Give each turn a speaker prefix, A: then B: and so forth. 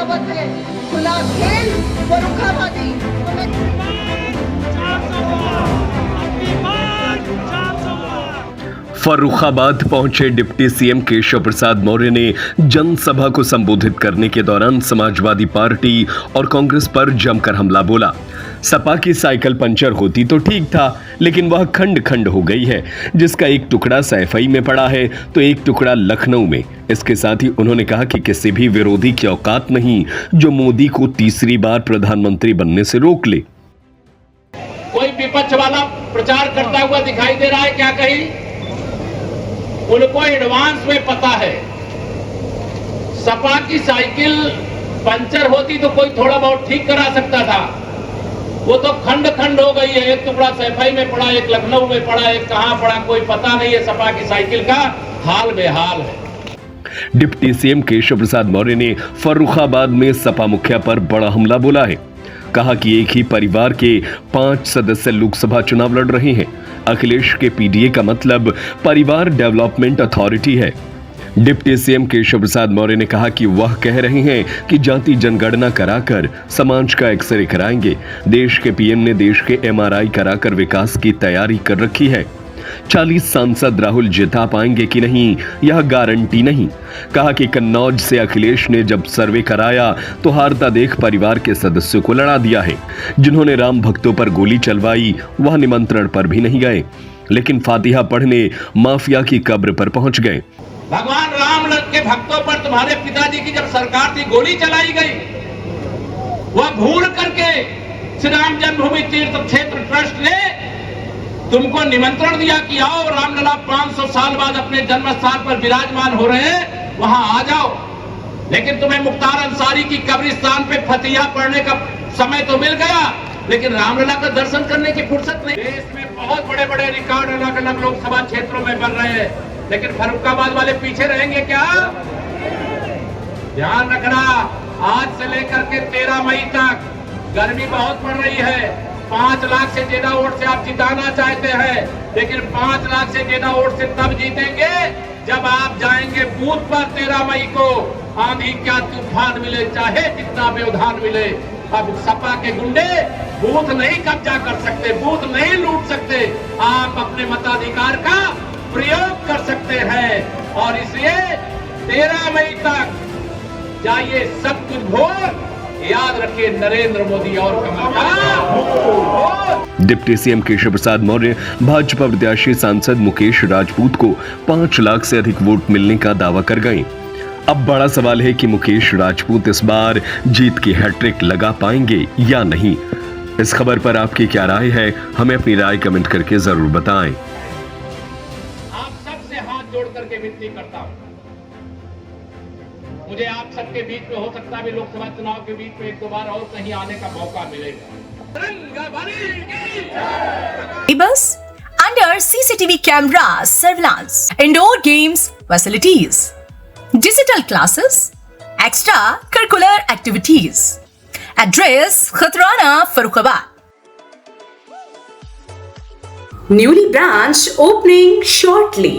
A: कहावत है, खुला खेल फर्रुखाबादी।
B: फर्रुखाबाद पहुंचे डिप्टी सीएम केशव प्रसाद मौर्य ने जनसभा को संबोधित करने के दौरान समाजवादी पार्टी और कांग्रेस पर जमकर हमला बोला। सपा की साइकिल पंचर होती तो ठीक था, लेकिन वह खंड खंड हो गई है, जिसका एक टुकड़ा सैफई में पड़ा है तो एक टुकड़ा लखनऊ में। इसके साथ ही उन्होंने कहा कि किसी भी विरोधी की औकात नहीं जो मोदी को तीसरी बार प्रधानमंत्री बनने से रोक ले।
C: कोई विपक्ष वाला प्रचार करता हुआ दिखाई दे रहा है, क्या कही? उनको एडवांस में पता है, सपा की साइकिल पंचर होती तो कोई थोड़ा बहुत ठीक करा सकता था, वो तो खंड खंड हो गई है। एक टुकड़ा सैफई में पड़ा, एक लखनऊ में पड़ा, एक कहां पड़ा कोई पता नहीं है। सपा की साइकिल का हाल बेहाल है।
B: डिप्टी सीएम केशव प्रसाद मौर्य ने फर्रुखाबाद में सपा मुखिया पर बड़ा हमला बोला है। कहा कि एक ही परिवार के 5 सदस्य लोकसभा चुनाव लड़ रहे हैं। अखिलेश के पीडीए का मतलब परिवार डेवलपमेंट अथॉरिटी है। डिप्टी सीएम केशव प्रसाद मौर्य ने कहा कि वह कह रहे हैं कि जाति जनगणना कराकर समाज का एक्सरे कराएंगे। देश के पीएम ने देश के एमआरआई कराकर विकास की तैयारी कर रखी है। 40 सांसद राहुल जिता पाएंगे कि नहीं, यह गारंटी नहीं। कहा कि कन्नौज से अखिलेश ने जब सर्वे कराया तो हारता देख परिवार के सदस्यों को लड़ा दिया है। जिन्होंने राम भक्तों पर गोली चलवाई वह निमंत्रण पर भी नहीं गए, लेकिन फातिहा पढ़ने माफिया की कब्र पर पहुंच गए।
C: भगवान राम के भक्तों पर तुम्हारे पिताजी की जब सरकार थी गोली चलाई गई, वह भूल करके श्री राम जन्मभूमि तीर्थ क्षेत्र ट्रस्ट ने तुमको निमंत्रण दिया कि आओ रामलला 500 साल बाद अपने जन्म स्थान पर विराजमान हो रहे हैं, वहां आ जाओ। लेकिन तुम्हें मुख्तार अंसारी की कब्रिस्तान पे फतिहा पढ़ने का समय तो मिल गया, लेकिन रामलला का दर्शन करने की फुर्सत नहीं। देश में बहुत बड़े बड़े रिकॉर्ड अलग अलग लोकसभा क्षेत्रों में बन रहे हैं, लेकिन फर्रुखाबाद वाले पीछे रहेंगे क्या? ध्यान रखना, आज से लेकर के 13 मई तक गर्मी बहुत बढ़ रही है। 5 लाख से ज्यादा वोट से आप जिताना चाहते हैं, लेकिन 5 लाख से ज्यादा वोट से तब जीतेंगे जब आप जाएंगे बूथ पर 13 मई को। आंधी क्या तूफान मिले, चाहे जितना व्यवधान मिले, अब सपा के गुंडे बूथ नहीं कब्जा कर सकते, बूथ नहीं लूट सकते। आप अपने मताधिकार का प्रयोग कर सकते हैं और इसलिए 13 मई तक जाइए, सब कुछ वोट याद रखिए, नरेंद्र मोदी और कमल का।
B: डिप्टी सीएम केशव प्रसाद मौर्य भाजपा प्रत्याशी सांसद मुकेश राजपूत को 5 लाख से अधिक वोट मिलने का दावा कर गए। अब बड़ा सवाल है कि मुकेश राजपूत इस बार जीत की हैट्रिक लगा पाएंगे या नहीं। इस खबर पर आपकी क्या राय है, हमें अपनी राय कमेंट करके जरूर बताएं।
C: आप सबसे हाथ जोड़ करके विनती करता हूं, मुझे आप सबके बीच में हो सकता है लोकसभा चुनाव के बीच में 1-2 बार और कहीं आने का मौका मिलेगा।
D: Bus under CCTV camera surveillance, indoor games facilities, digital classes, extra curricular activities. Address Khatrana, Farrukhabad. Newly branch opening shortly.